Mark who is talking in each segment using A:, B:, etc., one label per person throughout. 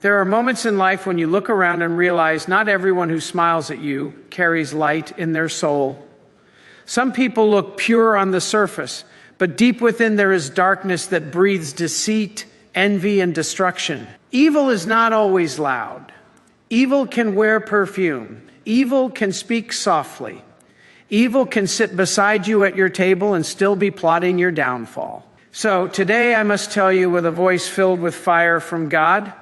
A: There are moments in life when you look around and realize not everyone who smiles at you carries light in their soul. Some people look pure on the surface, but deep within there is darkness that breathes deceit, envy, and destruction. Evil is not always loud. Evil can wear perfume. Evil can speak softly. Evil can sit beside you at your table and still be plotting your downfall. So today I must tell you with a voice filled with fire from God,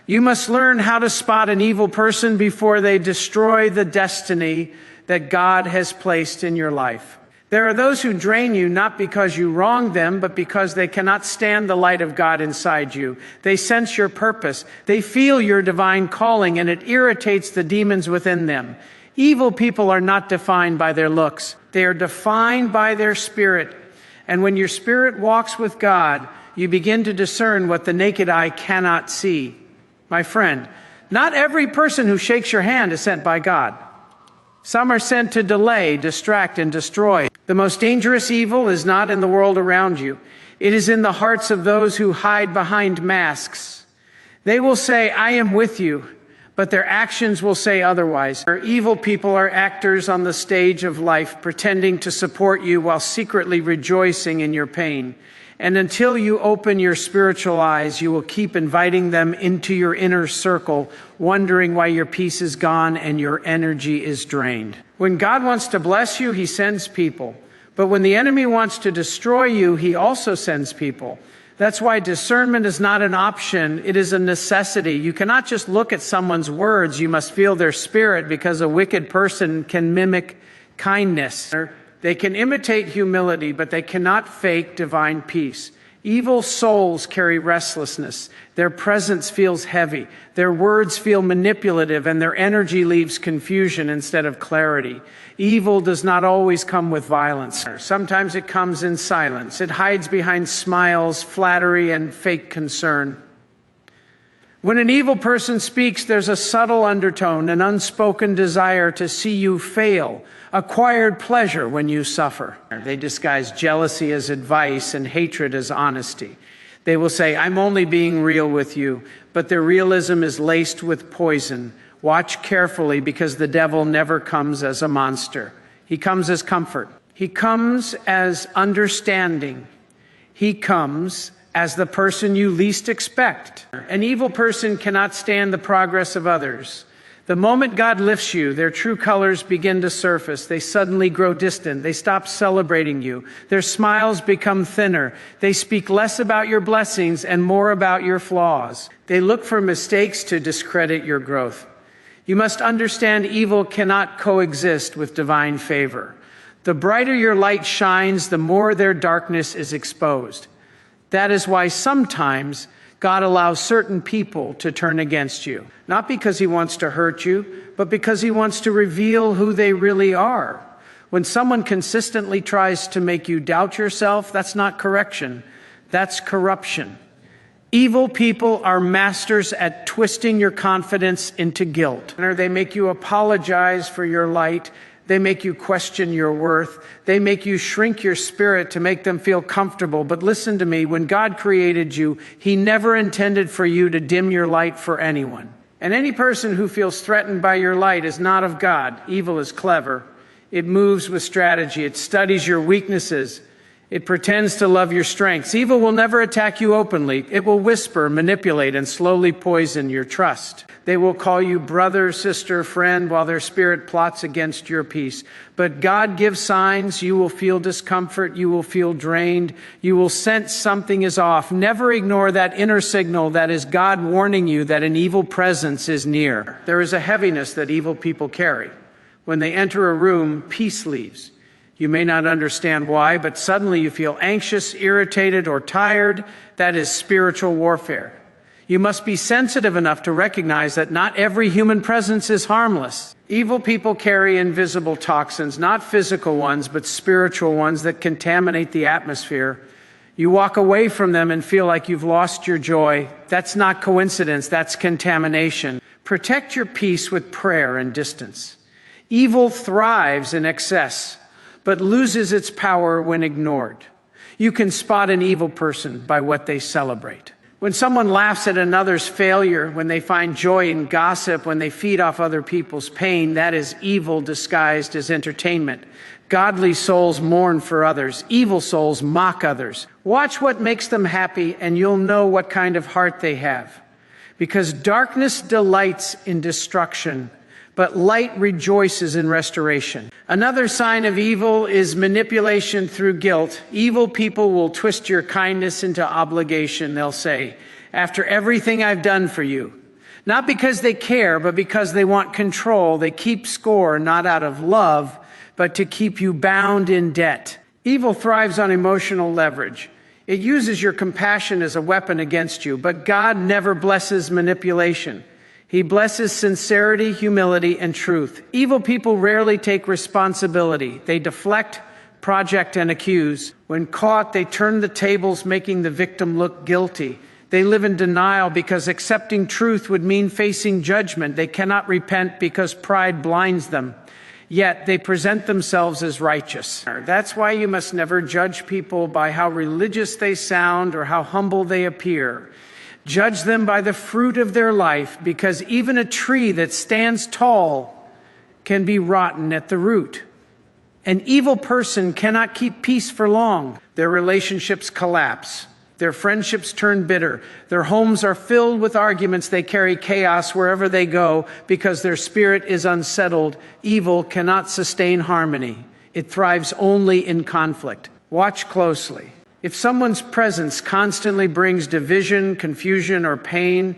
A: you must learn how to spot an evil person before they destroy the destiny that God has placed in your life. There are those who drain you not because you wronged them, but because they cannot stand the light of God inside you. They sense your purpose. They feel your divine calling, and it irritates the demons within them. Evil people are not defined by their looks. They are defined by their spirit. And when your spirit walks with God, you begin to discern what the naked eye cannot see. My friend, not every person who shakes your hand is sent by God. Some are sent to delay, distract, and destroy. The most dangerous evil is not in the world around you. It is in the hearts of those who hide behind masks. They will say, I am with you, but their actions will say otherwise. Evil people are actors on the stage of life, pretending to support you while secretly rejoicing in your pain. And until you open your spiritual eyes, you will keep inviting them into your inner circle, wondering why your peace is gone and your energy is drained. When God wants to bless you, he sends people. But when the enemy wants to destroy you, he also sends people. That's why discernment is not an option, it is a necessity. You cannot just look at someone's words, you must feel their spirit, because a wicked person can mimic kindness. They can imitate humility, but they cannot fake divine peace. Evil souls carry restlessness. Their presence feels heavy. Their words feel manipulative, and their energy leaves confusion instead of clarity. Evil does not always come with violence. Sometimes it comes in silence. It hides behind smiles, flattery, and fake concern. When an evil person speaks, there's a subtle undertone, an unspoken desire to see you fail, acquired pleasure when you suffer. They disguise jealousy as advice and hatred as honesty. They will say, I'm only being real with you, but their realism is laced with poison. Watch carefully, because the devil never comes as a monster. He comes as comfort. He comes as understanding. He comes as the person you least expect. An evil person cannot stand the progress of others. The moment God lifts you, their true colors begin to surface. They suddenly grow distant. They stop celebrating you. Their smiles become thinner. They speak less about your blessings and more about your flaws. They look for mistakes to discredit your growth. You must understand evil cannot coexist with divine favor. The brighter your light shines, the more their darkness is exposed. That is why sometimes God allows certain people to turn against you. Not because he wants to hurt you, but because he wants to reveal who they really are. When someone consistently tries to make you doubt yourself, that's not correction, that's corruption. Evil people are masters at twisting your confidence into guilt. They make you apologize for your light. They make you question your worth. They make you shrink your spirit to make them feel comfortable. But listen to me, when God created you, he never intended for you to dim your light for anyone. And any person who feels threatened by your light is not of God. Evil is clever. It moves with strategy. It studies your weaknesses. It pretends to love your strengths. Evil will never attack you openly. It will whisper, manipulate, and slowly poison your trust. They will call you brother, sister, friend, while their spirit plots against your peace. But God gives signs. You will feel discomfort. You will feel drained. You will sense something is off. Never ignore that inner signal that is God warning you that an evil presence is near. There is a heaviness that evil people carry. When they enter a room, peace leaves. You may not understand why, but suddenly you feel anxious, irritated, or tired. That is spiritual warfare. You must be sensitive enough to recognize that not every human presence is harmless. Evil people carry invisible toxins, not physical ones, but spiritual ones that contaminate the atmosphere. You walk away from them and feel like you've lost your joy. That's not coincidence, that's contamination. Protect your peace with prayer and distance. Evil thrives in excess, but loses its power when ignored. You can spot an evil person by what they celebrate. When someone laughs at another's failure, when they find joy in gossip, when they feed off other people's pain, that is evil disguised as entertainment. Godly souls mourn for others. Evil souls mock others. Watch what makes them happy, and you'll know what kind of heart they have. Because darkness delights in destruction, but light rejoices in restoration. Another sign of evil is manipulation through guilt. Evil people will twist your kindness into obligation, they'll say, after everything I've done for you. Not because they care, but because they want control. They keep score, not out of love, but to keep you bound in debt. Evil thrives on emotional leverage. It uses your compassion as a weapon against you, but God never blesses manipulation. He blesses sincerity, humility, and truth. Evil people rarely take responsibility. They deflect, project, and accuse. When caught, they turn the tables, making the victim look guilty. They live in denial because accepting truth would mean facing judgment. They cannot repent because pride blinds them. Yet they present themselves as righteous. That's why you must never judge people by how religious they sound or how humble they appear. Judge them by the fruit of their life, because even a tree that stands tall can be rotten at the root. An evil person cannot keep peace for long. Their relationships collapse. Their friendships turn bitter. Their homes are filled with arguments. They carry chaos wherever they go because their spirit is unsettled. Evil cannot sustain harmony. It thrives only in conflict. Watch closely. If someone's presence constantly brings division, confusion, or pain,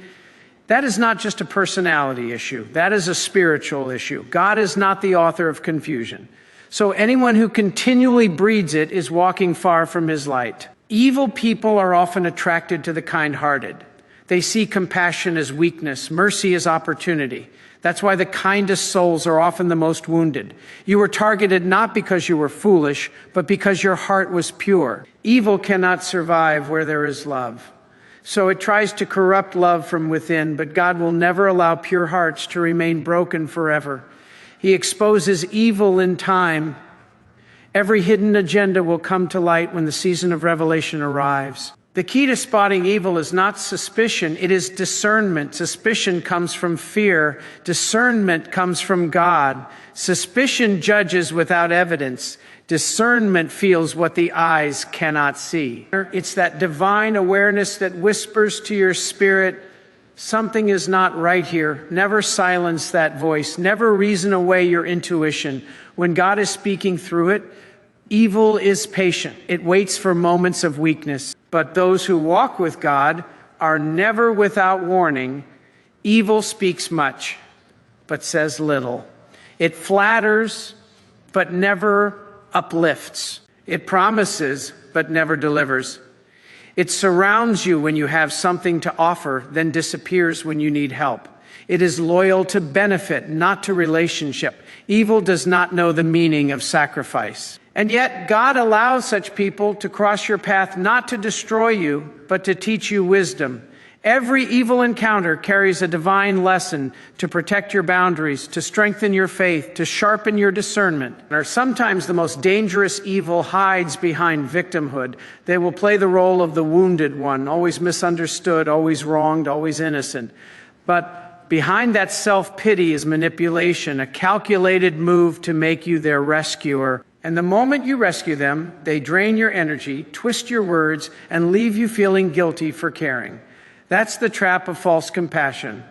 A: that is not just a personality issue. That is a spiritual issue. God is not the author of confusion. So anyone who continually breeds it is walking far from his light. Evil people are often attracted to the kind-hearted. They see compassion as weakness, mercy as opportunity. That's why the kindest souls are often the most wounded. You were targeted not because you were foolish, but because your heart was pure. Evil cannot survive where there is love. So it tries to corrupt love from within, but God will never allow pure hearts to remain broken forever. He exposes evil in time. Every hidden agenda will come to light when the season of revelation arrives. The key to spotting evil is not suspicion, it is discernment. Suspicion comes from fear. Discernment comes from God. Suspicion judges without evidence. Discernment feels what the eyes cannot see. It's that divine awareness that whispers to your spirit, something is not right here. Never silence that voice. Never reason away your intuition. When God is speaking through it, evil is patient. It waits for moments of weakness. But those who walk with God are never without warning. Evil speaks much, but says little. It flatters, but never uplifts. It promises, but never delivers. It surrounds you when you have something to offer, then disappears when you need help. It is loyal to benefit, not to relationship. Evil does not know the meaning of sacrifice. And yet, God allows such people to cross your path not to destroy you, but to teach you wisdom. Every evil encounter carries a divine lesson to protect your boundaries, to strengthen your faith, to sharpen your discernment. Or sometimes the most dangerous evil hides behind victimhood. They will play the role of the wounded one, always misunderstood, always wronged, always innocent. But behind that self-pity is manipulation, a calculated move to make you their rescuer. And the moment you rescue them, they drain your energy, twist your words, and leave you feeling guilty for caring. That's the trap of false compassion.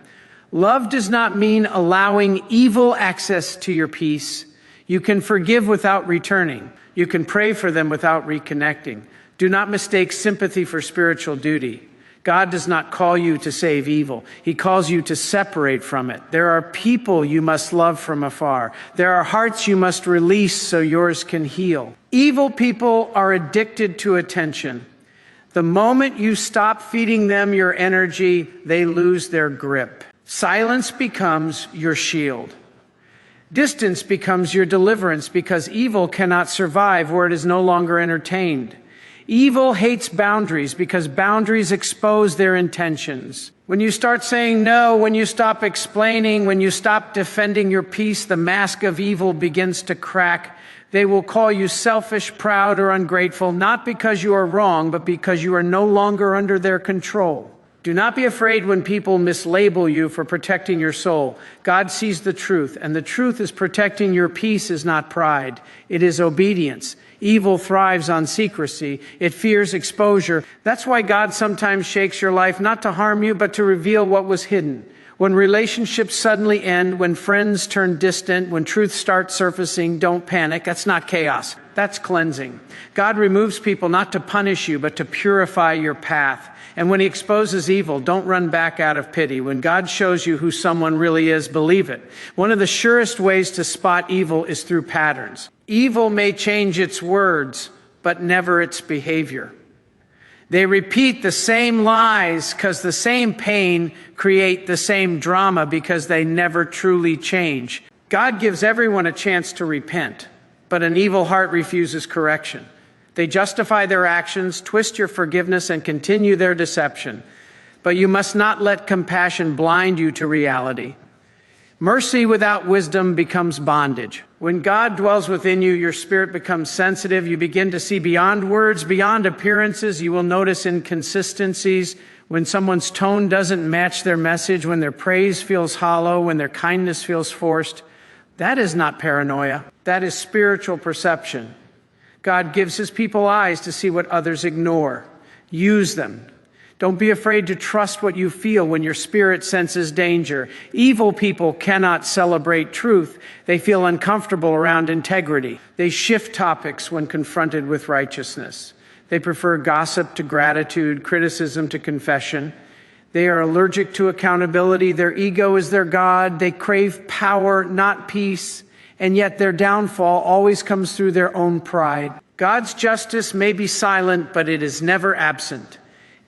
A: Love does not mean allowing evil access to your peace. You can forgive without returning. You can pray for them without reconnecting. Do not mistake sympathy for spiritual duty. God does not call you to save evil. He calls you to separate from it. There are people you must love from afar. There are hearts you must release so yours can heal. Evil people are addicted to attention. The moment you stop feeding them your energy, they lose their grip. Silence becomes your shield. Distance becomes your deliverance because evil cannot survive where it is no longer entertained. Evil hates boundaries because boundaries expose their intentions. When you start saying no, when you stop explaining, when you stop defending your peace, the mask of evil begins to crack. They will call you selfish, proud, or ungrateful, not because you are wrong, but because you are no longer under their control. Do not be afraid when people mislabel you for protecting your soul. God sees the truth, and the truth is protecting your peace is not pride. It is obedience. Evil thrives on secrecy. It fears exposure. That's why God sometimes shakes your life, not to harm you, but to reveal what was hidden. When relationships suddenly end, when friends turn distant, when truth starts surfacing, don't panic. That's not chaos. That's cleansing. God removes people not to punish you, but to purify your path. And when he exposes evil, don't run back out of pity. When God shows you who someone really is, believe it. One of the surest ways to spot evil is through patterns. Evil may change its words, but never its behavior. They repeat the same lies because the same pain create the same drama because they never truly change. God gives everyone a chance to repent, but an evil heart refuses correction. They justify their actions, twist your forgiveness, and continue their deception. But you must not let compassion blind you to reality. Mercy without wisdom becomes bondage. When God dwells within you, your spirit becomes sensitive. You begin to see beyond words, beyond appearances. You will notice inconsistencies when someone's tone doesn't match their message, when their praise feels hollow, when their kindness feels forced. That is not paranoia. That is spiritual perception. God gives his people eyes to see what others ignore. Use them. Don't be afraid to trust what you feel when your spirit senses danger. Evil people cannot celebrate truth. They feel uncomfortable around integrity. They shift topics when confronted with righteousness. They prefer gossip to gratitude, criticism to confession. They are allergic to accountability. Their ego is their God. They crave power, not peace. And yet their downfall always comes through their own pride. God's justice may be silent, but it is never absent.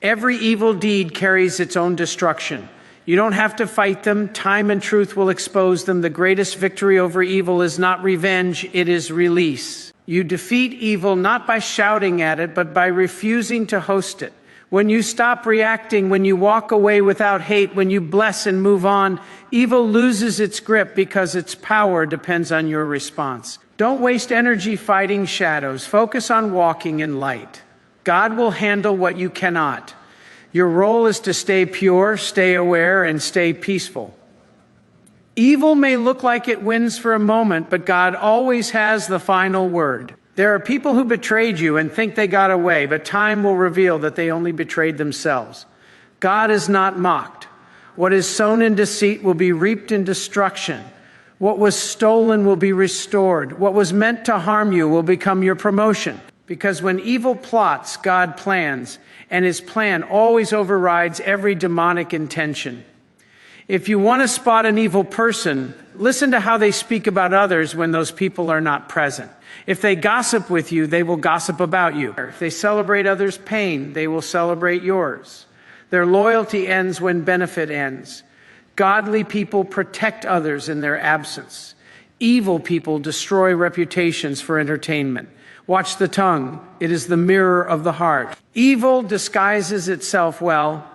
A: Every evil deed carries its own destruction. You don't have to fight them. Time and truth will expose them. The greatest victory over evil is not revenge, it is release. You defeat evil not by shouting at it, but by refusing to host it. When you stop reacting, when you walk away without hate, when you bless and move on, evil loses its grip because its power depends on your response. Don't waste energy fighting shadows. Focus on walking in light. God will handle what you cannot. Your role is to stay pure, stay aware, and stay peaceful. Evil may look like it wins for a moment, but God always has the final word. There are people who betrayed you and think they got away, but time will reveal that they only betrayed themselves. God is not mocked. What is sown in deceit will be reaped in destruction. What was stolen will be restored. What was meant to harm you will become your promotion. Because when evil plots, God plans, and his plan always overrides every demonic intention. If you want to spot an evil person, listen to how they speak about others when those people are not present. If they gossip with you, they will gossip about you. If they celebrate others' pain, they will celebrate yours. Their loyalty ends when benefit ends. Godly people protect others in their absence. Evil people destroy reputations for entertainment. Watch the tongue. It is the mirror of the heart. Evil disguises itself well,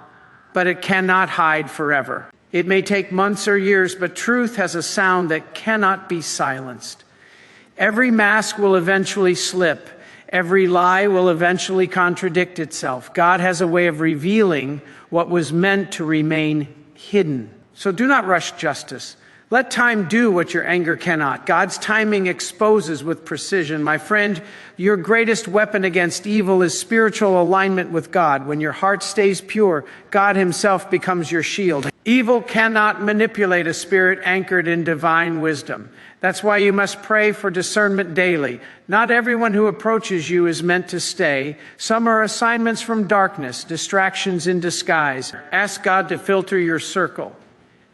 A: but it cannot hide forever. It may take months or years, but truth has a sound that cannot be silenced. Every mask will eventually slip. Every lie will eventually contradict itself. God has a way of revealing what was meant to remain hidden. So do not rush justice. Let time do what your anger cannot. God's timing exposes with precision. My friend, your greatest weapon against evil is spiritual alignment with God. When your heart stays pure, God himself becomes your shield. Evil cannot manipulate a spirit anchored in divine wisdom. That's why you must pray for discernment daily. Not everyone who approaches you is meant to stay. Some are assignments from darkness, distractions in disguise. Ask God to filter your circle.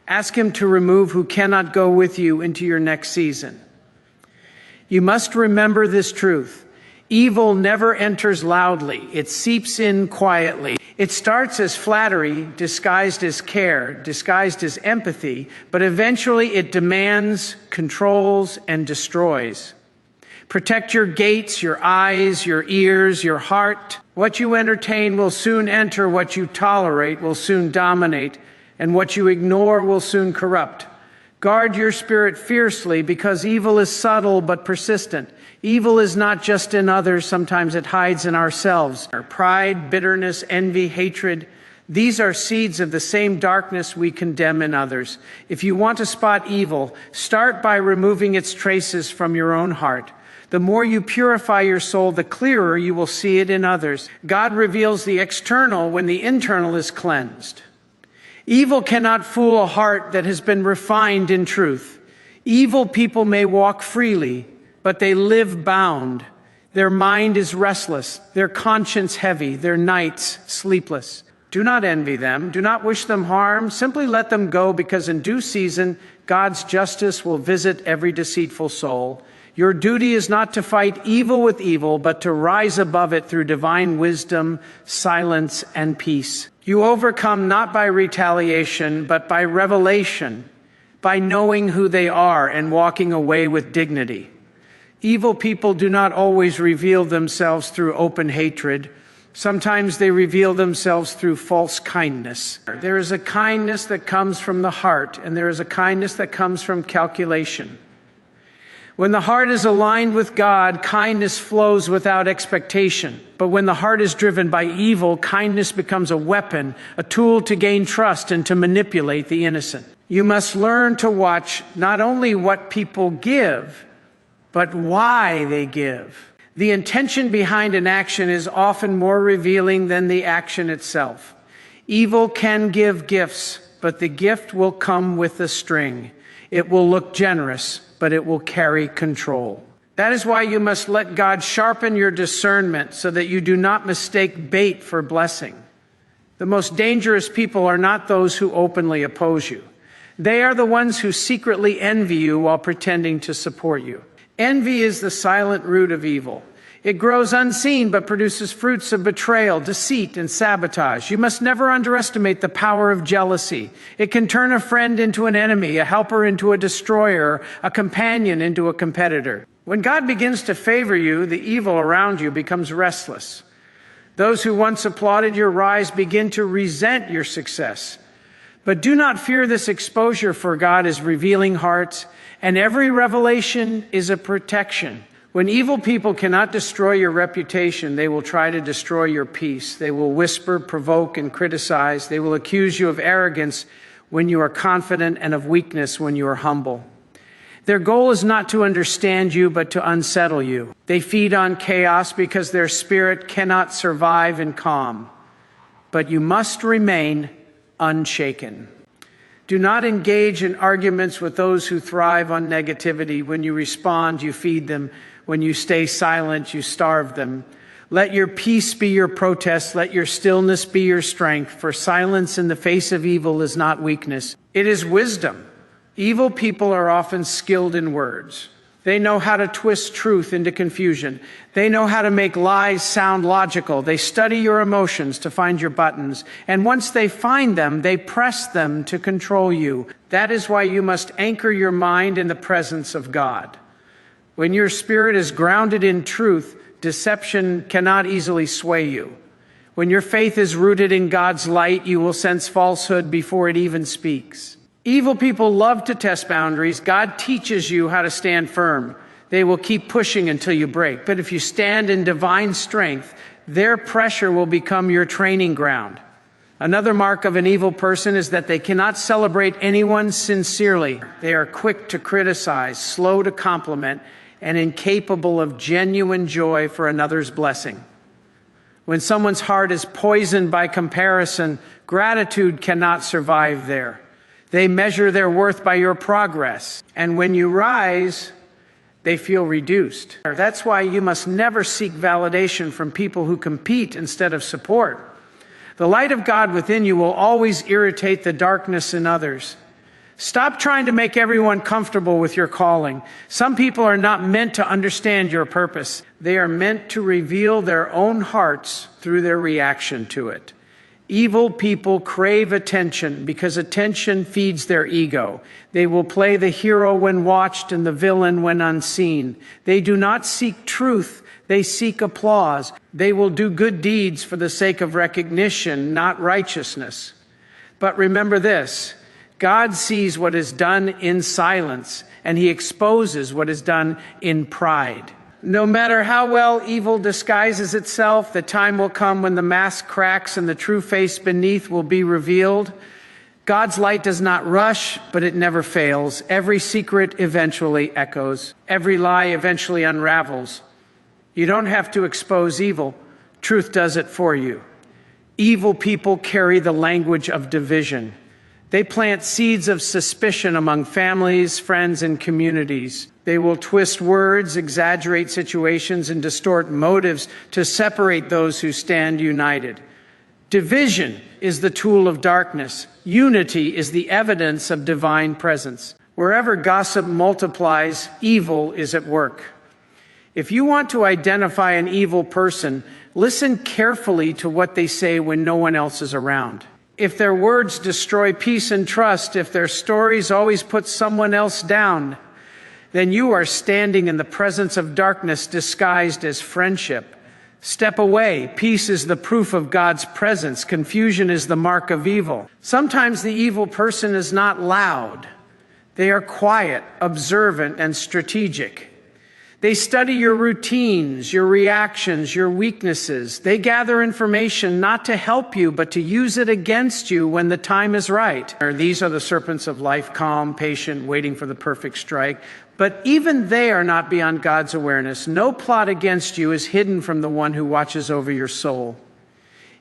A: Ask him to remove who cannot go with you into your next season. You must remember this truth. Evil never enters loudly. It seeps in quietly. It starts as flattery, disguised as care, disguised as empathy, but eventually it demands, controls, and destroys. Protect your gates, your eyes, your ears, your heart. What you entertain will soon enter. What you tolerate will soon dominate. And what you ignore will soon corrupt. Guard your spirit fiercely because evil is subtle but persistent. Evil is not just in others, sometimes it hides in ourselves. Our pride, bitterness, envy, hatred, These are seeds of the same darkness we condemn in others. If you want to spot evil, start by removing its traces from your own heart. The more you purify your soul, the clearer you will see it in others. God reveals the external when the internal is cleansed. Evil cannot fool a heart that has been refined in truth. Evil people may walk freely, but they live bound. Their mind is restless, their conscience heavy, their nights sleepless. Do not envy them. Do not wish them harm. Simply let them go, because in due season, God's justice will visit every deceitful soul. Your duty is not to fight evil with evil, but to rise above it through divine wisdom, silence, and peace. You overcome not by retaliation, but by revelation, by knowing who they are and walking away with dignity. Evil people do not always reveal themselves through open hatred. Sometimes they reveal themselves through false kindness. There is a kindness that comes from the heart, and there is a kindness that comes from calculation. When the heart is aligned with God, kindness flows without expectation. But when the heart is driven by evil, kindness becomes a weapon, a tool to gain trust and to manipulate the innocent. You must learn to watch not only what people give, but why they give. The intention behind an action is often more revealing than the action itself. Evil can give gifts, but the gift will come with a string. It will look generous, but it will carry control. That is why you must let God sharpen your discernment so that you do not mistake bait for blessing. The most dangerous people are not those who openly oppose you. They are the ones who secretly envy you while pretending to support you. Envy is the silent root of evil. It grows unseen but produces fruits of betrayal, deceit, and sabotage. You must never underestimate the power of jealousy. It can turn a friend into an enemy, a helper into a destroyer, a companion into a competitor. When God begins to favor you, the evil around you becomes restless. Those who once applauded your rise begin to resent your success. But do not fear this exposure, for God is revealing hearts, and every revelation is a protection. When evil people cannot destroy your reputation, they will try to destroy your peace. They will whisper, provoke, and criticize. They will accuse you of arrogance when you are confident and of weakness when you are humble. Their goal is not to understand you, but to unsettle you. They feed on chaos because their spirit cannot survive in calm. But you must remain unshaken. Do not engage in arguments with those who thrive on negativity. When you respond, you feed them. When you stay silent, you starve them. Let your peace be your protest. Let your stillness be your strength. For silence in the face of evil is not weakness. It is wisdom. Evil people are often skilled in words. They know how to twist truth into confusion. They know how to make lies sound logical. They study your emotions to find your buttons. And once they find them, they press them to control you. That is why you must anchor your mind in the presence of God. When your spirit is grounded in truth, deception cannot easily sway you. When your faith is rooted in God's light, you will sense falsehood before it even speaks. Evil people love to test boundaries. God teaches you how to stand firm. They will keep pushing until you break. But if you stand in divine strength, their pressure will become your training ground. Another mark of an evil person is that they cannot celebrate anyone sincerely. They are quick to criticize, slow to compliment, and incapable of genuine joy for another's blessing. When someone's heart is poisoned by comparison, gratitude cannot survive there. They measure their worth by your progress. And when you rise, they feel reduced. That's why you must never seek validation from people who compete instead of support. The light of God within you will always irritate the darkness in others. Stop trying to make everyone comfortable with your calling. Some people are not meant to understand your purpose. They are meant to reveal their own hearts through their reaction to it. Evil people crave attention because attention feeds their ego. They will play the hero when watched and the villain when unseen. They do not seek truth. They seek applause. They will do good deeds for the sake of recognition, not righteousness. But remember this, God sees what is done in silence, and he exposes what is done in pride. No matter how well evil disguises itself, the time will come when the mask cracks and the true face beneath will be revealed. God's light does not rush, but it never fails. Every secret eventually echoes. Every lie eventually unravels. You don't have to expose evil. Truth does it for you. Evil people carry the language of division. They plant seeds of suspicion among families, friends, and communities. They will twist words, exaggerate situations, and distort motives to separate those who stand united. Division is the tool of darkness. Unity is the evidence of divine presence. Wherever gossip multiplies, evil is at work. If you want to identify an evil person, listen carefully to what they say when no one else is around. If their words destroy peace and trust, if their stories always put someone else down, then you are standing in the presence of darkness disguised as friendship. Step away. Peace is the proof of God's presence. Confusion is the mark of evil. Sometimes the evil person is not loud. They are quiet, observant, and strategic. They study your routines, your reactions, your weaknesses. They gather information not to help you, but to use it against you when the time is right. These are the serpents of life, calm, patient, waiting for the perfect strike. But even they are not beyond God's awareness. No plot against you is hidden from the one who watches over your soul.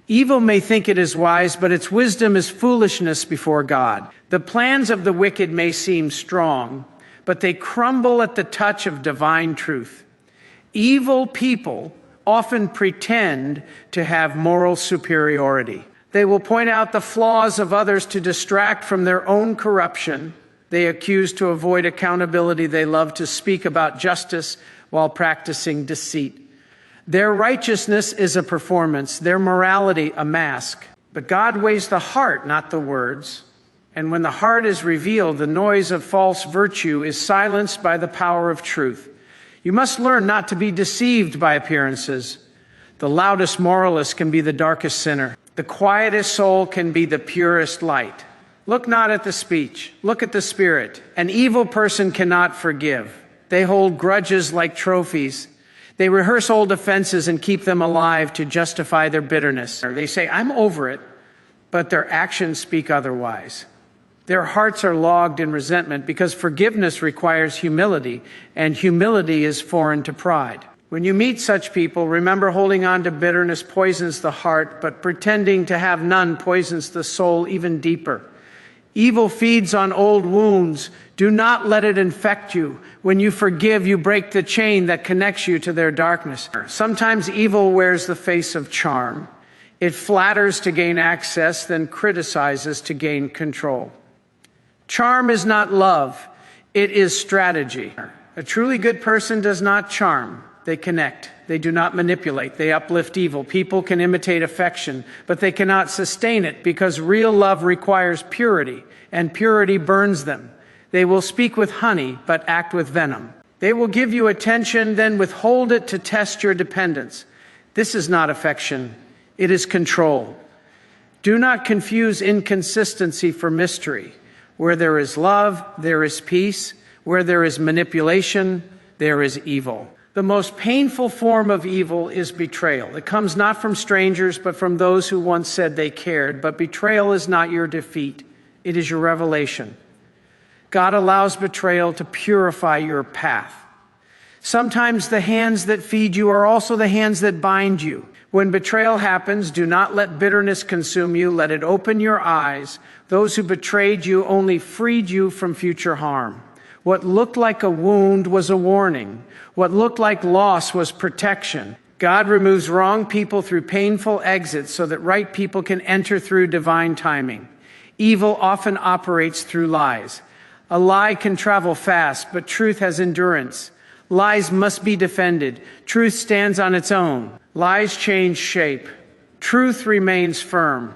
A: Evil may think it is wise, but its wisdom is foolishness before God. The plans of the wicked may seem strong, but they crumble at the touch of divine truth. Evil people often pretend to have moral superiority. They will point out the flaws of others to distract from their own corruption. They accuse to avoid accountability. They love to speak about justice while practicing deceit. Their righteousness is a performance, their morality a mask. But God weighs the heart, not the words. And when the heart is revealed, the noise of false virtue is silenced by the power of truth. You must learn not to be deceived by appearances. The loudest moralist can be the darkest sinner. The quietest soul can be the purest light. Look not at the speech, look at the spirit. An evil person cannot forgive. They hold grudges like trophies. They rehearse old offenses and keep them alive to justify their bitterness. They say, I'm over it, but their actions speak otherwise. Their hearts are logged in resentment because forgiveness requires humility, and humility is foreign to pride. When you meet such people, remember holding on to bitterness poisons the heart, but pretending to have none poisons the soul even deeper. Evil feeds on old wounds. Do not let it infect you. When you forgive, you break the chain that connects you to their darkness. Sometimes evil wears the face of charm. It flatters to gain access, then criticizes to gain control. Charm is not love, it is strategy. A truly good person does not charm. They connect. They do not manipulate. They uplift evil. People can imitate affection, but they cannot sustain it because real love requires purity, and purity burns them. They will speak with honey, but act with venom. They will give you attention, then withhold it to test your dependence. This is not affection. It is control. Do not confuse inconsistency for mystery. Where there is love, there is peace. Where there is manipulation, there is evil. The most painful form of evil is betrayal. It comes not from strangers, but from those who once said they cared. But betrayal is not your defeat. It is your revelation. God allows betrayal to purify your path. Sometimes the hands that feed you are also the hands that bind you. When betrayal happens, do not let bitterness consume you. Let it open your eyes. Those who betrayed you only freed you from future harm. What looked like a wound was a warning. What looked like loss was protection. God removes wrong people through painful exits so that right people can enter through divine timing. Evil often operates through lies. A lie can travel fast, but truth has endurance. Lies must be defended. Truth stands on its own. Lies change shape. Truth remains firm.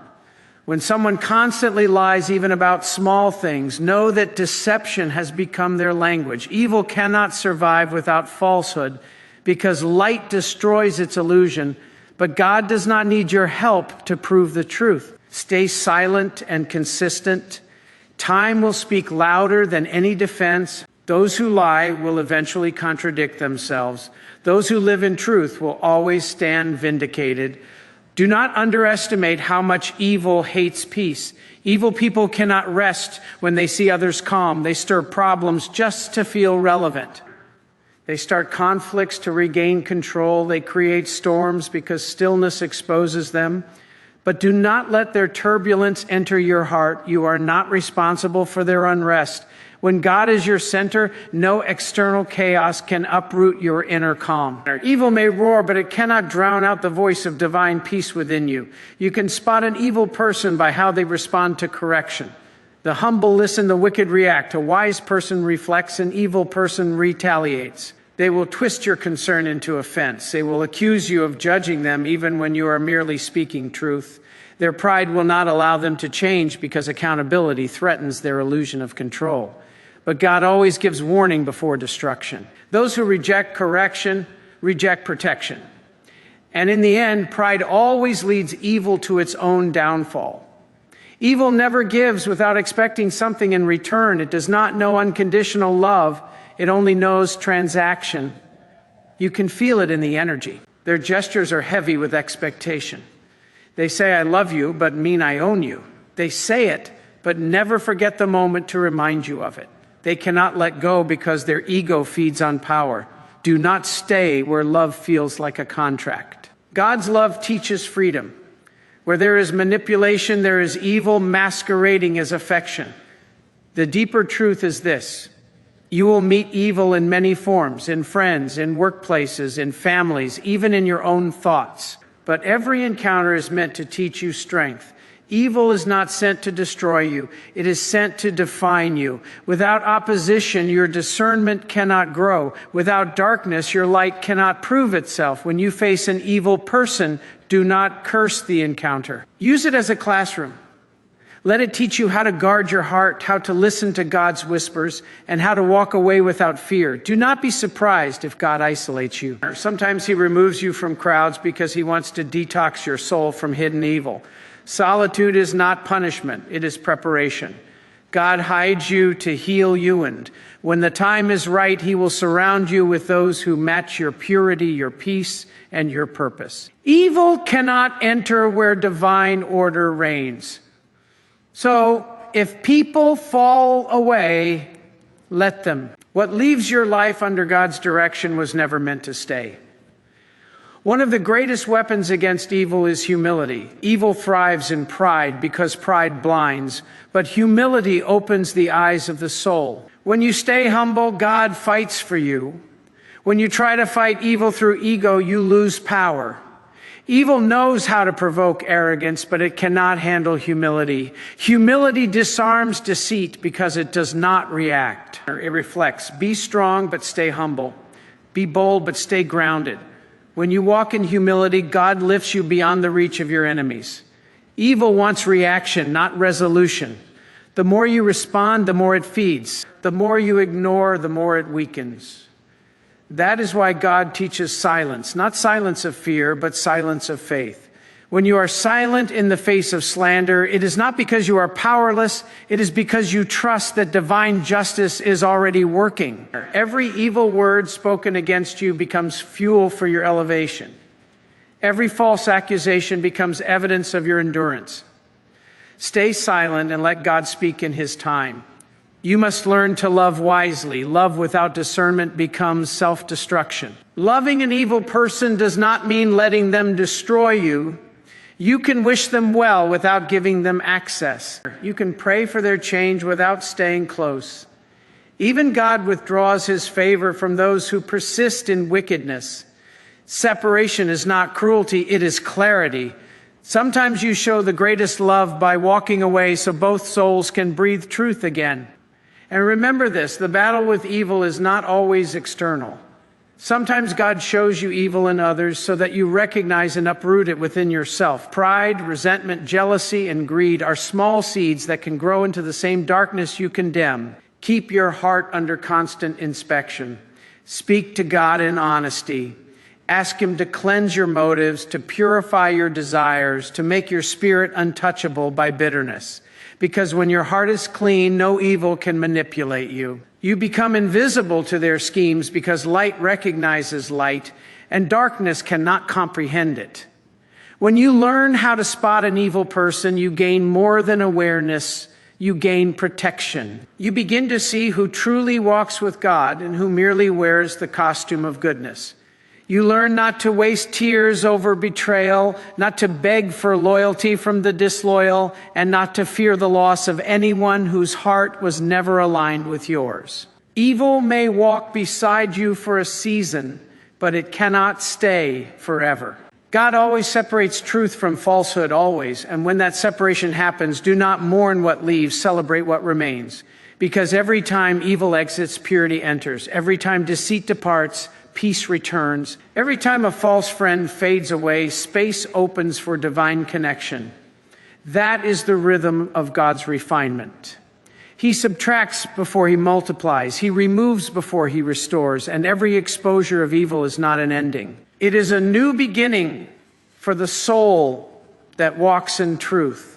A: When someone constantly lies even about small things, know that deception has become their language. Evil cannot survive without falsehood because light destroys its illusion, but God does not need your help to prove the truth. Stay silent and consistent. Time will speak louder than any defense. Those who lie will eventually contradict themselves. Those who live in truth will always stand vindicated. Do not underestimate how much evil hates peace. Evil people cannot rest when they see others calm. They stir problems just to feel relevant. They start conflicts to regain control. They create storms because stillness exposes them. But do not let their turbulence enter your heart. You are not responsible for their unrest. When God is your center, no external chaos can uproot your inner calm. Evil may roar, but it cannot drown out the voice of divine peace within you. You can spot an evil person by how they respond to correction. The humble listen, the wicked react. A wise person reflects, an evil person retaliates. They will twist your concern into offense. They will accuse you of judging them even when you are merely speaking truth. Their pride will not allow them to change because accountability threatens their illusion of control. But God always gives warning before destruction. Those who reject correction reject protection. And in the end, pride always leads evil to its own downfall. Evil never gives without expecting something in return. It does not know unconditional love. It only knows transaction. You can feel it in the energy. Their gestures are heavy with expectation. They say, I love you, but mean I own you. They say it, but never forget the moment to remind you of it. They cannot let go because their ego feeds on power. Do not stay where love feels like a contract. God's love teaches freedom. Where there is manipulation, there is evil masquerading as affection. The deeper truth is this. You will meet evil in many forms, in friends, in workplaces, in families, even in your own thoughts. But every encounter is meant to teach you strength. Evil is not sent to destroy you. It is sent to define you. Without opposition, your discernment cannot grow. Without darkness, your light cannot prove itself. When you face an evil person, do not curse the encounter. Use it as a classroom. Let it teach you how to guard your heart, how to listen to God's whispers, and how to walk away without fear. Do not be surprised if God isolates you. Sometimes he removes you from crowds because he wants to detox your soul from hidden evil. Solitude is not punishment, it is preparation. God hides you to heal you, and when the time is right, he will surround you with those who match your purity, your peace, and your purpose. Evil cannot enter where divine order reigns. So, if people fall away, let them. What leaves your life under God's direction was never meant to stay. One of the greatest weapons against evil is humility. Evil thrives in pride because pride blinds, but humility opens the eyes of the soul. When you stay humble, God fights for you. When you try to fight evil through ego, you lose power. Evil knows how to provoke arrogance, but it cannot handle humility. Humility disarms deceit because it does not react. It reflects. Be strong, but stay humble. Be bold, but stay grounded. When you walk in humility, God lifts you beyond the reach of your enemies. Evil wants reaction, not resolution. The more you respond, the more it feeds. The more you ignore, the more it weakens. That is why God teaches silence, not silence of fear, but silence of faith. When you are silent in the face of slander, it is not because you are powerless, it is because you trust that divine justice is already working. Every evil word spoken against you becomes fuel for your elevation. Every false accusation becomes evidence of your endurance. Stay silent and let God speak in his time. You must learn to love wisely. Love without discernment becomes self-destruction. Loving an evil person does not mean letting them destroy you. You can wish them well without giving them access. You can pray for their change without staying close. Even God withdraws his favor from those who persist in wickedness. Separation is not cruelty, it is clarity. Sometimes you show the greatest love by walking away so both souls can breathe truth again. And remember this, the battle with evil is not always external. Sometimes God shows you evil in others so that you recognize and uproot it within yourself. Pride, resentment, jealousy, and greed are small seeds that can grow into the same darkness you condemn. Keep your heart under constant inspection. Speak to God in honesty. Ask him to cleanse your motives, to purify your desires, to make your spirit untouchable by bitterness. because when your heart is clean, no evil can manipulate you. You become invisible to their schemes because light recognizes light, and darkness cannot comprehend it. When you learn how to spot an evil person, you gain more than awareness, you gain protection. You begin to see who truly walks with God and who merely wears the costume of goodness. You learn not to waste tears over betrayal, not to beg for loyalty from the disloyal, and not to fear the loss of anyone whose heart was never aligned with yours. Evil may walk beside you for a season, but it cannot stay forever. God always separates truth from falsehood, always. And when that separation happens, do not mourn what leaves, celebrate what remains. Because every time evil exits, purity enters. Every time deceit departs, peace returns. Every time a false friend fades away, space opens for divine connection. That is the rhythm of God's refinement. He subtracts before he multiplies. He removes before he restores. And every exposure of evil is not an ending. It is a new beginning for the soul that walks in truth.